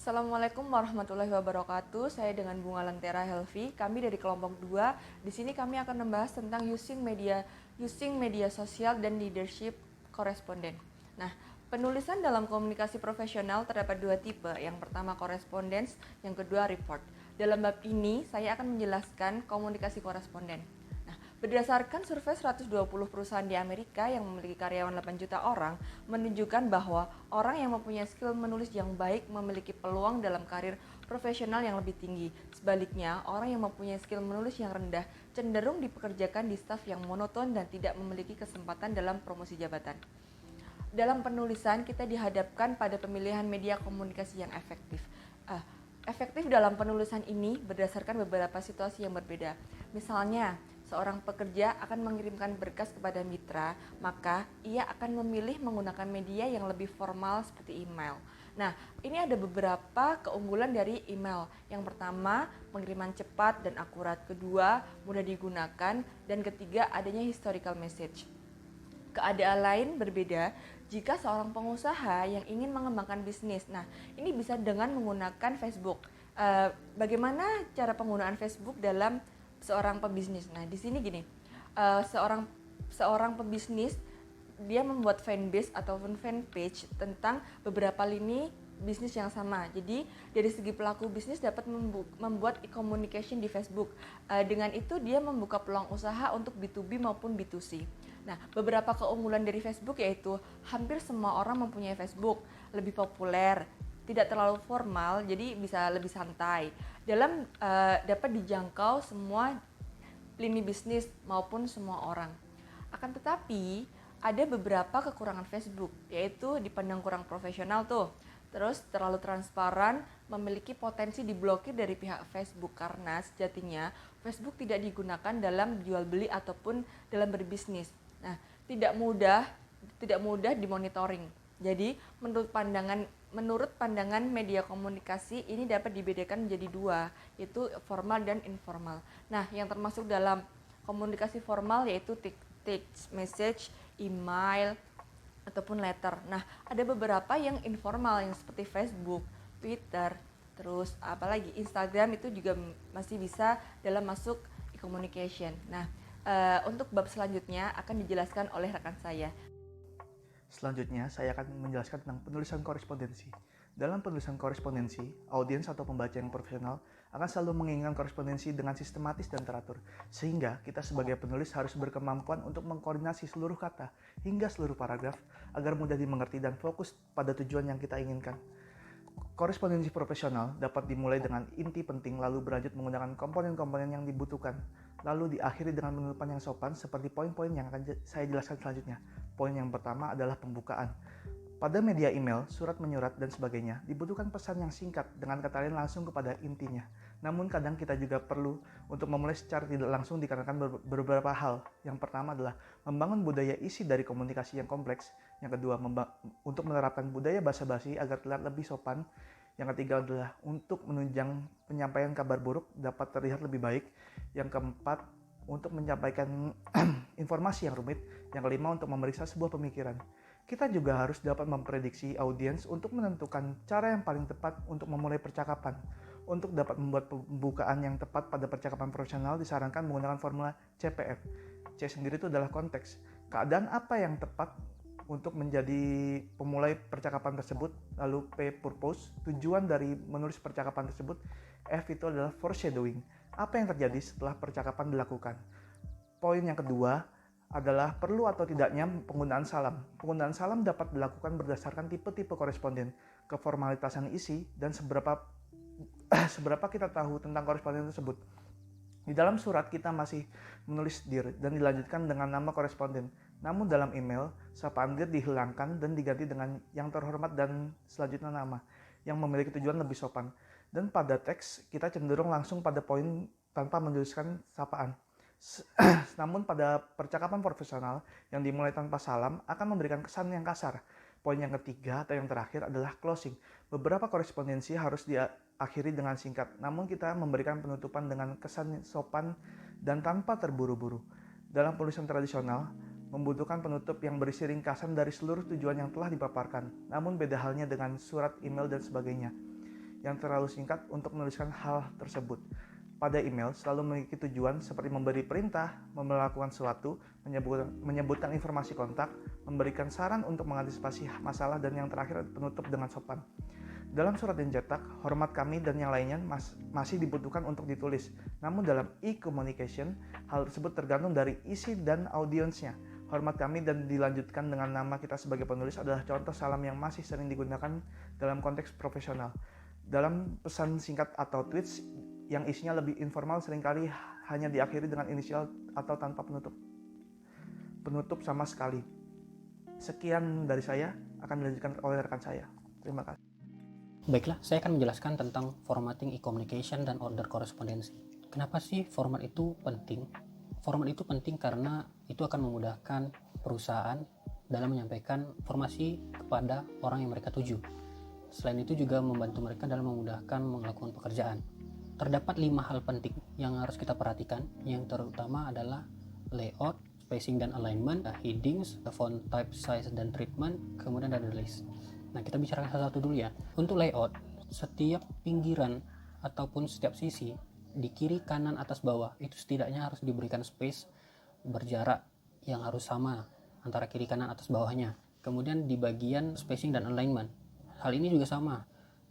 Assalamualaikum warahmatullahi wabarakatuh. Saya dengan Bunga Lentera Helvi. Kami dari kelompok 2. Di sini kami akan membahas tentang using media sosial dan leadership koresponden. Nah, penulisan dalam komunikasi profesional terdapat dua tipe. Yang pertama correspondence, yang kedua report. Dalam bab ini, saya akan menjelaskan komunikasi koresponden. Berdasarkan survei 120 perusahaan di Amerika yang memiliki karyawan 8 juta orang, menunjukkan bahwa orang yang mempunyai skill menulis yang baik memiliki peluang dalam karir profesional yang lebih tinggi. Sebaliknya, orang yang mempunyai skill menulis yang rendah cenderung dipekerjakan di staf yang monoton dan tidak memiliki kesempatan dalam promosi jabatan. Dalam penulisan, kita dihadapkan pada pemilihan media komunikasi yang efektif. Efektif dalam penulisan ini berdasarkan beberapa situasi yang berbeda. Misalnya, seorang pekerja akan mengirimkan berkas kepada mitra, maka ia akan memilih menggunakan media yang lebih formal seperti email. Nah, ini ada beberapa keunggulan dari email. Yang pertama, pengiriman cepat dan akurat. Kedua, mudah digunakan. Dan ketiga, adanya historical message. Keadaan lain berbeda jika seorang pengusaha yang ingin mengembangkan bisnis. Nah, ini bisa dengan menggunakan Facebook. Bagaimana cara penggunaan Facebook dalam seorang pebisnis? Nah, di sini gini, seorang pebisnis dia membuat fanbase ataupun fanpage tentang beberapa lini bisnis yang sama. Jadi dari segi pelaku bisnis dapat membuat e-communication di Facebook. Dengan itu dia membuka peluang usaha untuk B2B maupun B2C. Nah, beberapa keunggulan dari Facebook yaitu hampir semua orang mempunyai Facebook, lebih populer, tidak terlalu formal, jadi bisa lebih santai. Dapat dijangkau semua lini bisnis maupun semua orang. Akan tetapi ada beberapa kekurangan Facebook, yaitu dipandang kurang profesional tuh. Terus terlalu transparan, memiliki potensi diblokir dari pihak Facebook karena sejatinya Facebook tidak digunakan dalam jual beli ataupun dalam berbisnis. Nah, tidak mudah dimonitoring. Jadi, menurut pandangan media komunikasi ini dapat dibedakan menjadi dua, yaitu formal dan informal. Nah, yang termasuk dalam komunikasi formal yaitu text message, email, ataupun letter. Nah, ada beberapa yang informal yang seperti Facebook, Twitter, terus apalagi Instagram itu juga masih bisa dalam masuk e-communication. Nah, untuk bab selanjutnya akan dijelaskan oleh rekan saya. Selanjutnya, saya akan menjelaskan tentang penulisan korespondensi. Dalam penulisan korespondensi, audiens atau pembaca yang profesional akan selalu menginginkan korespondensi dengan sistematis dan teratur, sehingga kita sebagai penulis harus berkemampuan untuk mengkoordinasi seluruh kata hingga seluruh paragraf agar mudah dimengerti dan fokus pada tujuan yang kita inginkan. Korespondensi profesional dapat dimulai dengan inti penting lalu berlanjut menggunakan komponen-komponen yang dibutuhkan, lalu diakhiri dengan penutupan yang sopan seperti poin-poin yang akan saya jelaskan selanjutnya. Poin yang pertama adalah pembukaan. Pada media email, surat menyurat, dan sebagainya, dibutuhkan pesan yang singkat dengan kata lain langsung kepada intinya. Namun kadang kita juga perlu untuk memulai secara tidak langsung dikarenakan beberapa hal. Yang pertama adalah membangun budaya isi dari komunikasi yang kompleks. Yang kedua, untuk menerapkan budaya basa-basi agar terlihat lebih sopan. Yang ketiga adalah untuk menunjang penyampaian kabar buruk dapat terlihat lebih baik. Yang keempat, untuk menyampaikan informasi yang rumit. Yang kelima, untuk memeriksa sebuah pemikiran. Kita juga harus dapat memprediksi audiens untuk menentukan cara yang paling tepat untuk memulai percakapan. Untuk dapat membuat pembukaan yang tepat pada percakapan profesional disarankan menggunakan formula CPF. C sendiri itu adalah konteks. Keadaan apa yang tepat untuk menjadi pemulai percakapan tersebut. Lalu P purpose, tujuan dari menulis percakapan tersebut. F itu adalah foreshadowing, apa yang terjadi setelah percakapan dilakukan. Poin yang kedua adalah perlu atau tidaknya penggunaan salam. Penggunaan salam dapat dilakukan berdasarkan tipe-tipe koresponden, keformalitasan isi, dan seberapa kita tahu tentang koresponden tersebut. Di dalam surat kita masih menulis dir dan dilanjutkan dengan nama koresponden. Namun dalam email, sapaan dir dihilangkan dan diganti dengan yang terhormat dan selanjutnya nama, yang memiliki tujuan lebih sopan. Dan pada teks, kita cenderung langsung pada poin tanpa menuliskan sapaan. Namun pada percakapan profesional yang dimulai tanpa salam akan memberikan kesan yang kasar. Poin yang ketiga atau yang terakhir adalah closing. Beberapa korespondensi harus diakhiri dengan singkat, namun kita memberikan penutupan dengan kesan sopan dan tanpa terburu-buru. Dalam penulisan tradisional, membutuhkan penutup yang berisi ringkasan dari seluruh tujuan yang telah dipaparkan, namun beda halnya dengan surat, email, dan sebagainya. yang terlalu singkat untuk menuliskan hal tersebut. Pada email selalu memiliki tujuan seperti memberi perintah, melakukan sesuatu, menyebutkan informasi kontak, memberikan saran untuk mengantisipasi masalah, dan yang terakhir penutup dengan sopan. Dalam surat yang cetak, hormat kami dan yang lainnya masih dibutuhkan untuk ditulis. Namun dalam e-communication, hal tersebut tergantung dari isi dan audiensnya. Hormat kami dan dilanjutkan dengan nama kita sebagai penulis adalah contoh salam yang masih sering digunakan dalam konteks profesional. Dalam pesan singkat atau tweets yang isinya lebih informal seringkali hanya diakhiri dengan inisial atau tanpa penutup sama sekali. Sekian dari saya, akan dilanjutkan oleh rekan saya. Terima kasih. Baiklah, saya akan menjelaskan tentang formatting e-communication dan order korespondensi. Kenapa sih format itu penting? Format itu penting karena itu akan memudahkan perusahaan dalam menyampaikan informasi kepada orang yang mereka tuju. Selain itu juga membantu mereka dalam memudahkan melakukan pekerjaan. Terdapat 5 hal penting yang harus kita perhatikan, yang terutama adalah layout, spacing dan alignment, headings, font type, size dan treatment, kemudian ada list. Nah, kita bicarakan satu-satu dulu ya. Untuk layout, setiap pinggiran ataupun setiap sisi di kiri, kanan, atas, bawah itu setidaknya harus diberikan space berjarak yang harus sama antara kiri, kanan, atas, bawahnya. Kemudian di bagian spacing dan alignment, hal ini juga sama,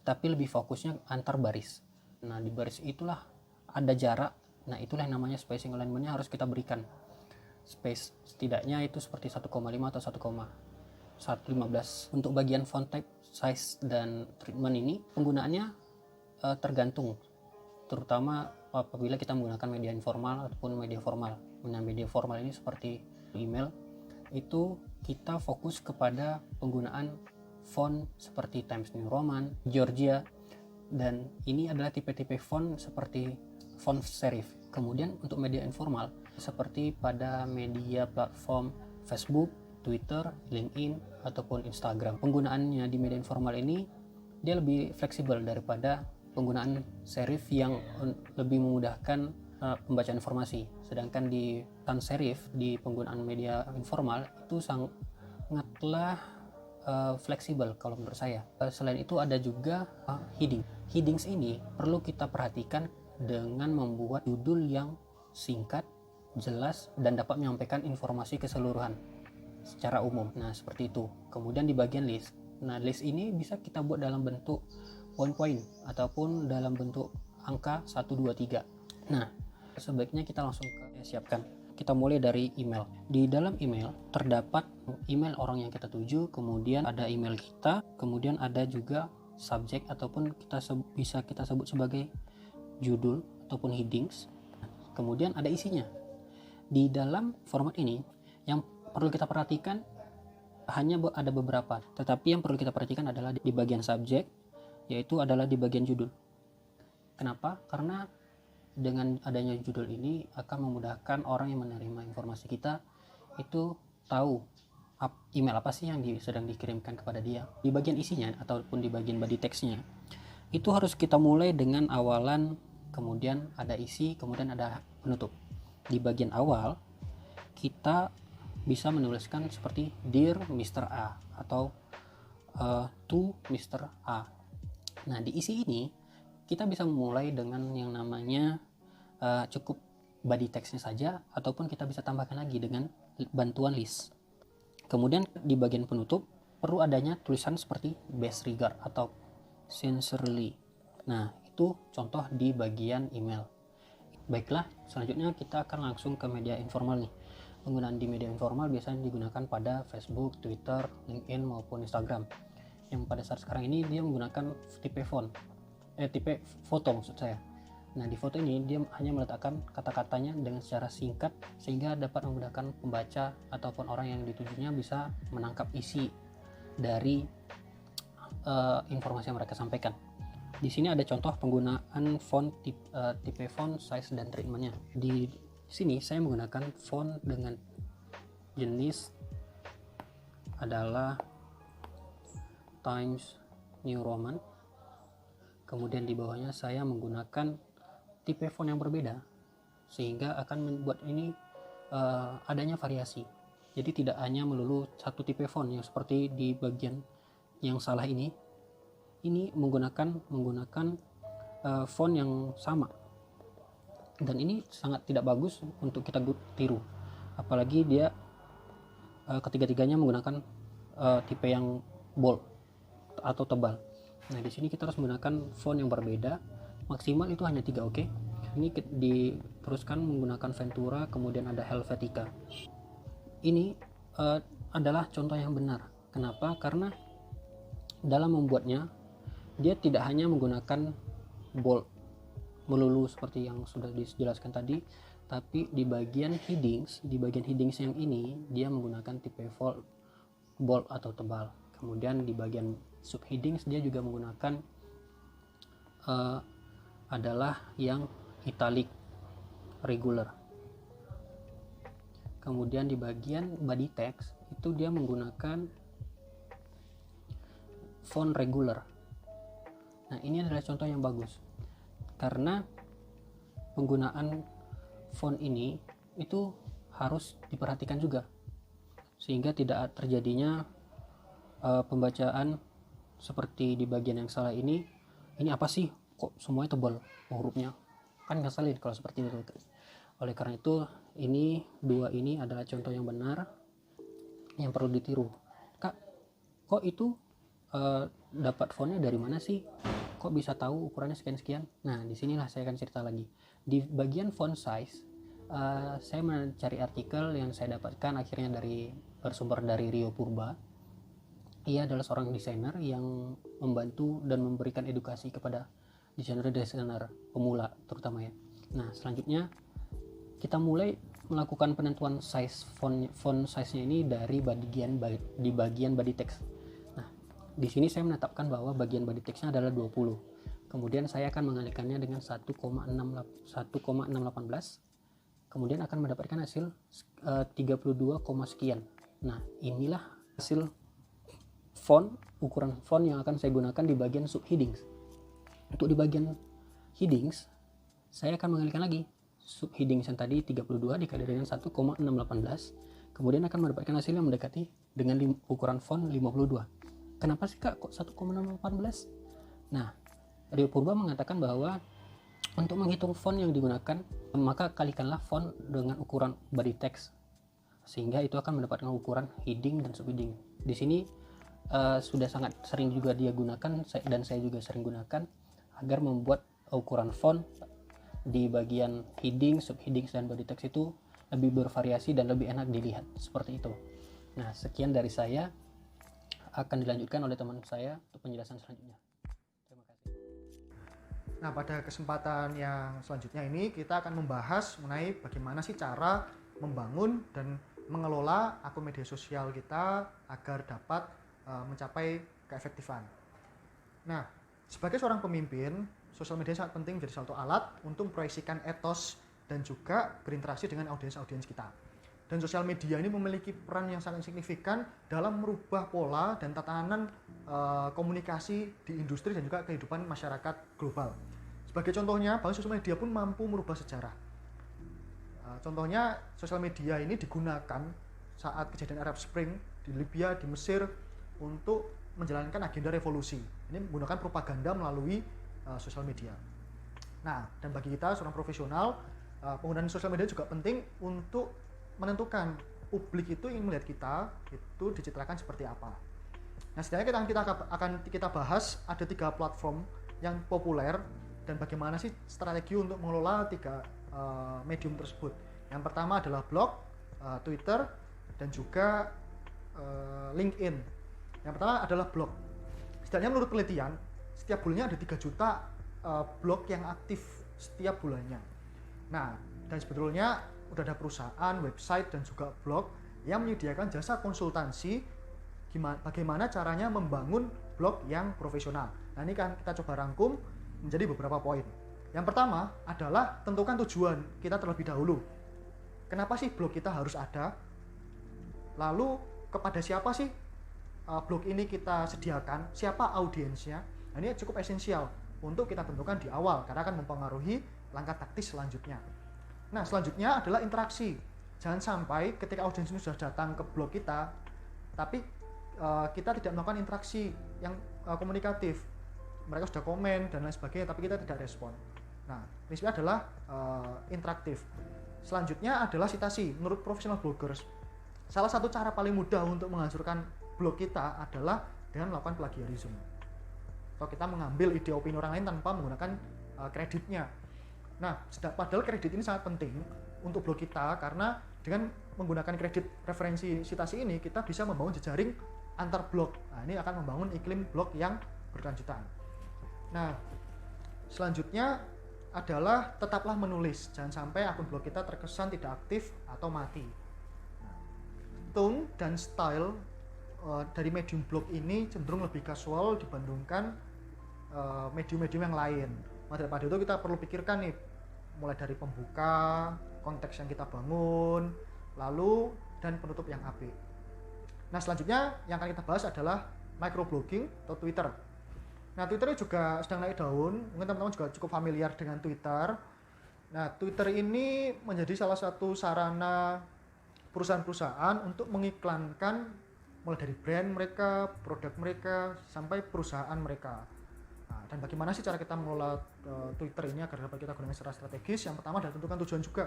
tetapi lebih fokusnya antar baris. Nah, di baris itulah ada jarak. Nah, itulah yang namanya spacing alignment-nya harus kita berikan. Space setidaknya itu seperti 1,5 atau 1,115. Untuk bagian font type, size dan treatment ini penggunaannya tergantung, terutama apabila kita menggunakan media informal ataupun media formal. Nah, media formal ini seperti email, itu kita fokus kepada penggunaan font seperti Times New Roman, Georgia, dan ini adalah tipe-tipe font seperti font serif. Kemudian untuk media informal seperti pada media platform Facebook, Twitter, LinkedIn ataupun Instagram. Penggunaannya di media informal ini dia lebih fleksibel daripada penggunaan serif yang lebih memudahkan pembacaan informasi. Sedangkan di sans serif di penggunaan media informal itu sangatlah fleksibel kalau menurut saya. Selain itu ada juga heading. Headings ini perlu kita perhatikan dengan membuat judul yang singkat, jelas, dan dapat menyampaikan informasi keseluruhan secara umum. Nah, seperti itu. Kemudian di bagian list. Nah, list ini bisa kita buat dalam bentuk poin-poin ataupun dalam bentuk angka 1, 2, 3. Nah, sebaiknya kita langsung siapkan. Kita mulai dari email. Di dalam email terdapat email orang yang kita tuju, kemudian ada email kita, kemudian ada juga subjek ataupun bisa kita sebut sebagai judul ataupun headings. Kemudian ada isinya. Di dalam format ini yang perlu kita perhatikan hanya ada beberapa, tetapi yang perlu kita perhatikan adalah di bagian subjek, yaitu adalah di bagian judul. Kenapa? Karena dengan adanya judul ini akan memudahkan orang yang menerima informasi kita itu tahu email apa sih yang sedang dikirimkan kepada dia. Di bagian isinya ataupun di bagian body text-nya itu harus kita mulai dengan awalan, kemudian ada isi, kemudian ada penutup. Di bagian awal kita bisa menuliskan seperti Dear Mr. A atau To Mr. A. Nah, di isi ini kita bisa memulai dengan yang namanya cukup body text-nya saja, ataupun kita bisa tambahkan lagi dengan bantuan list. Kemudian di bagian penutup perlu adanya tulisan seperti best regard atau sincerely. Nah, itu contoh di bagian email. Baiklah, selanjutnya kita akan langsung ke media informal nih. Penggunaan di media informal biasanya digunakan pada Facebook, Twitter, LinkedIn maupun Instagram. Yang pada saat sekarang ini dia menggunakan tipe foto maksud saya. Nah, di foto ini dia hanya meletakkan kata-katanya dengan secara singkat sehingga dapat memudahkan pembaca ataupun orang yang ditujunya bisa menangkap isi dari informasi yang mereka sampaikan. Di sini ada contoh penggunaan font tipe font, size dan treatmentnya. Di sini saya menggunakan font dengan jenis adalah Times New Roman. Kemudian di bawahnya saya menggunakan tipe font yang berbeda sehingga akan membuat ini adanya variasi. Jadi tidak hanya melulu satu tipe font yang seperti di bagian yang salah ini. ini menggunakan font yang sama, dan ini sangat tidak bagus untuk kita tiru, apalagi dia ketiga-tiganya menggunakan tipe yang bold atau tebal. Nah, di sini kita harus menggunakan font yang berbeda, maksimal itu hanya 3, oke. Ini diteruskan menggunakan Ventura, kemudian ada Helvetica. Ini adalah contoh yang benar. Kenapa? Karena dalam membuatnya dia tidak hanya menggunakan bold melulu seperti yang sudah dijelaskan tadi, tapi di bagian headings yang ini dia menggunakan tipe bold atau tebal. Kemudian di bagian subheadings dia juga menggunakan adalah yang italic regular. Kemudian di bagian body text itu dia menggunakan font regular. Nah, ini adalah contoh yang bagus karena penggunaan font ini itu harus diperhatikan juga sehingga tidak terjadinya pembacaan seperti di bagian yang salah ini apa sih, kok semuanya tebal hurufnya, kan ngeselin kalau seperti itu. Oleh karena itu ini adalah contoh yang benar yang perlu ditiru. Kak, kok itu dapat fontnya dari mana sih, kok bisa tahu ukurannya sekian-sekian? Nah, disinilah saya akan cerita lagi. Di bagian font size saya mencari artikel yang saya dapatkan akhirnya bersumber dari Rio Purba. Ia adalah seorang desainer yang membantu dan memberikan edukasi kepada desainer pemula terutama ya. Nah, selanjutnya kita mulai melakukan penentuan size font size-nya ini di bagian body text. Nah, di sini saya menetapkan bahwa bagian body text-nya adalah 20. Kemudian saya akan mengalihkannya dengan 1,618. Kemudian akan mendapatkan hasil 32, sekian. Nah, inilah hasil ukuran font yang akan saya gunakan di bagian subheadings. Untuk di bagian headings, saya akan mengalihkan lagi subheadings yang tadi 32 dikali dengan 1,618, kemudian akan mendapatkan hasil yang mendekati dengan ukuran font 52. Kenapa sih Kak kok 1,618? Nah, Rio Purba mengatakan bahwa untuk menghitung font yang digunakan, maka kalikanlah font dengan ukuran body text, sehingga itu akan mendapatkan ukuran heading dan subheading. Di sini sudah sangat sering juga dia gunakan, dan saya juga sering gunakan agar membuat ukuran font di bagian heading, subheadings, dan body text itu lebih bervariasi dan lebih enak dilihat seperti itu. Nah, sekian dari saya, akan dilanjutkan oleh teman saya untuk penjelasan selanjutnya. Terima kasih. Nah, pada kesempatan yang selanjutnya ini kita akan membahas mengenai bagaimana sih cara membangun dan mengelola akun media sosial kita agar dapat mencapai keefektifan. Nah, sebagai seorang pemimpin, sosial media sangat penting menjadi satu alat untuk memproyeksikan etos dan juga berinteraksi dengan audiens-audiens kita. Dan sosial media ini memiliki peran yang sangat signifikan dalam merubah pola dan tatanan komunikasi di industri dan juga kehidupan masyarakat global. Sebagai contohnya, bahwa sosial media pun mampu merubah sejarah. Contohnya, sosial media ini digunakan saat kejadian Arab Spring di Libya, di Mesir, untuk menjalankan agenda revolusi. Ini menggunakan propaganda melalui sosial media. Nah, dan bagi kita seorang profesional, penggunaan sosial media juga penting untuk menentukan publik itu ingin melihat kita itu dicitrakan seperti apa. Nah, setidaknya kita bahas ada 3 platform yang populer dan bagaimana sih strategi untuk mengelola 3 medium tersebut. Yang pertama adalah blog, Twitter, dan juga LinkedIn. Yang pertama adalah blog. Setidaknya menurut penelitian, setiap bulannya ada 3 juta blog yang aktif setiap bulannya. Nah, dan sebetulnya udah ada perusahaan, website, dan juga blog yang menyediakan jasa konsultansi bagaimana caranya membangun blog yang profesional. Nah, ini kan kita coba rangkum menjadi beberapa poin. Yang pertama adalah tentukan tujuan kita terlebih dahulu. Kenapa sih blog kita harus ada? Lalu kepada siapa sih blog ini kita sediakan, siapa audiensnya? Nah, ini cukup esensial untuk kita tentukan di awal karena akan mempengaruhi langkah taktis selanjutnya. Nah, selanjutnya adalah interaksi. Jangan sampai ketika audiens ini sudah datang ke blog kita, tapi kita tidak melakukan interaksi yang komunikatif. mereka sudah komen dan lain sebagainya, tapi kita tidak respon. Nah, prinsipnya adalah interaktif. Selanjutnya adalah citasi. Menurut profesional bloggers, salah satu cara paling mudah untuk menghancurkan blog kita adalah dengan melakukan plagiarisme. Atau kita mengambil ide opini orang lain tanpa menggunakan kreditnya. Nah, padahal kredit ini sangat penting untuk blog kita, karena dengan menggunakan kredit referensi citasi ini, kita bisa membangun jejaring antar blog. Nah, ini akan membangun iklim blog yang berkelanjutan. Nah, selanjutnya adalah tetaplah menulis. Jangan sampai akun blog kita terkesan tidak aktif atau mati. Nah, tone dan style dari medium blog ini cenderung lebih casual dibandingkan medium-medium yang lain. Maka daripada itu kita perlu pikirkan nih, mulai dari pembuka, konteks yang kita bangun, lalu dan penutup yang apik. Nah, selanjutnya yang akan kita bahas adalah microblogging atau Twitter. Nah, Twitter juga sedang naik daun. Mungkin teman-teman juga cukup familiar dengan Twitter. Nah, Twitter ini menjadi salah satu sarana perusahaan-perusahaan untuk mengiklankan mulai dari brand mereka, produk mereka, sampai perusahaan mereka. Nah, dan bagaimana sih cara kita mengelola Twitter ini agar dapat kita gunakan secara strategis? Yang pertama adalah tentukan tujuan juga.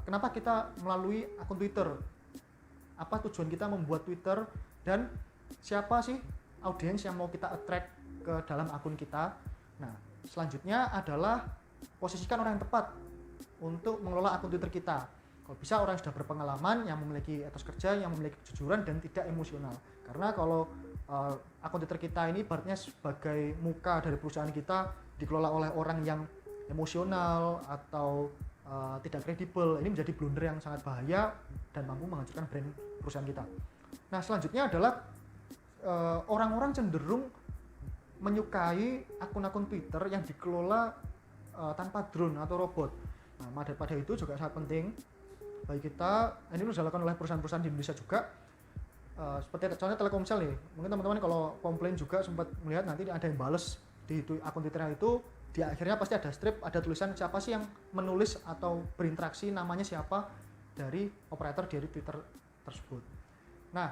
Kenapa kita melalui akun Twitter? Apa tujuan kita membuat Twitter, dan siapa sih audiens yang mau kita attract ke dalam akun kita? Nah, selanjutnya adalah posisikan orang yang tepat untuk mengelola akun Twitter kita. Kalau bisa orang yang sudah berpengalaman, yang memiliki etos kerja, yang memiliki kejujuran dan tidak emosional. Karena kalau akun Twitter kita ini ibaratnya sebagai muka dari perusahaan kita dikelola oleh orang yang emosional atau tidak kredibel, ini menjadi blunder yang sangat bahaya dan mampu menghancurkan brand perusahaan kita. Nah, selanjutnya adalah orang-orang cenderung menyukai akun-akun Twitter yang dikelola tanpa drone atau robot. Nah, pada itu juga sangat penting bagi kita. Ini sudah dilakukan oleh perusahaan-perusahaan di Indonesia juga. Seperti contohnya Telkomsel nih. Mungkin teman-teman kalau komplain juga sempat melihat nanti ada yang bales di akun Twitternya itu, di akhirnya pasti ada strip, ada tulisan siapa sih yang menulis atau berinteraksi, namanya siapa dari operator dari Twitter tersebut. Nah,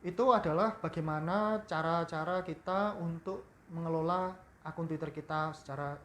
itu adalah bagaimana cara-cara kita untuk mengelola akun Twitter kita secara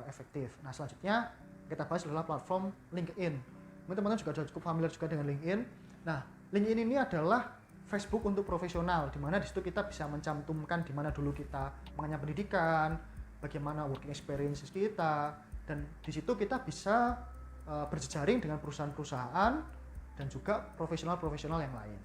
efektif. Nah, selanjutnya kita bahas adalah platform LinkedIn. Mungkin teman-teman juga sudah cukup familiar juga dengan LinkedIn. Nah, LinkedIn ini adalah Facebook untuk profesional, di mana di situ kita bisa mencantumkan di mana dulu kita mengenyam pendidikan, bagaimana working experiences kita, dan di situ kita bisa berjejaring dengan perusahaan-perusahaan dan juga profesional-profesional yang lain.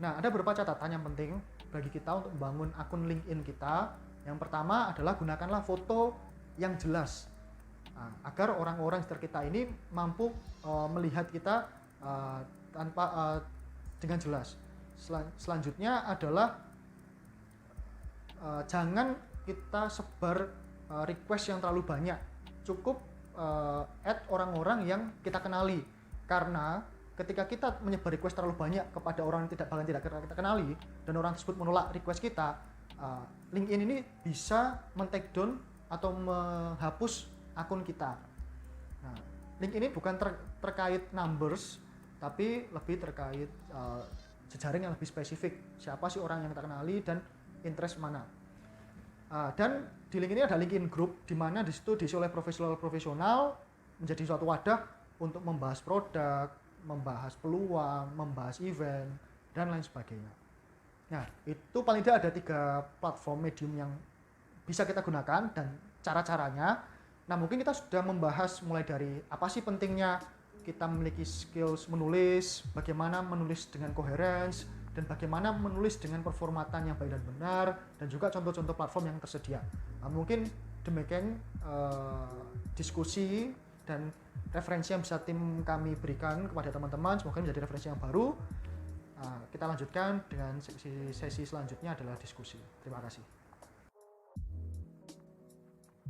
Nah, ada beberapa catatan yang penting bagi kita untuk membangun akun LinkedIn kita. Yang pertama adalah gunakanlah foto yang jelas, agar orang-orang sekitar kita ini mampu melihat kita dengan jelas. Selanjutnya adalah jangan kita sebar request yang terlalu banyak. Cukup add orang-orang yang kita kenali, karena ketika kita menyebar request terlalu banyak kepada orang yang tidak kita kenali dan orang tersebut menolak request kita, LinkedIn ini bisa men-take down atau menghapus akun kita. Nah, LinkedIn ini bukan terkait numbers, tapi lebih terkait jejaring yang lebih spesifik. Siapa sih orang yang kita kenali dan interest mana. Dan di LinkedIn ini ada LinkedIn Group, di mana di situ diisi oleh profesional menjadi suatu wadah untuk membahas produk, membahas peluang, membahas event, dan lain sebagainya. Nah, itu paling tidak ada 3 platform medium yang bisa kita gunakan dan cara-caranya. Nah, mungkin kita sudah membahas mulai dari apa sih pentingnya kita memiliki skills menulis, bagaimana menulis dengan coherence, dan bagaimana menulis dengan performatan yang baik dan benar, dan juga contoh-contoh platform yang tersedia. Nah, mungkin demikian diskusi dan referensi yang bisa tim kami berikan kepada teman-teman, semoga menjadi referensi yang baru. Kita lanjutkan dengan sesi selanjutnya adalah diskusi. Terima kasih.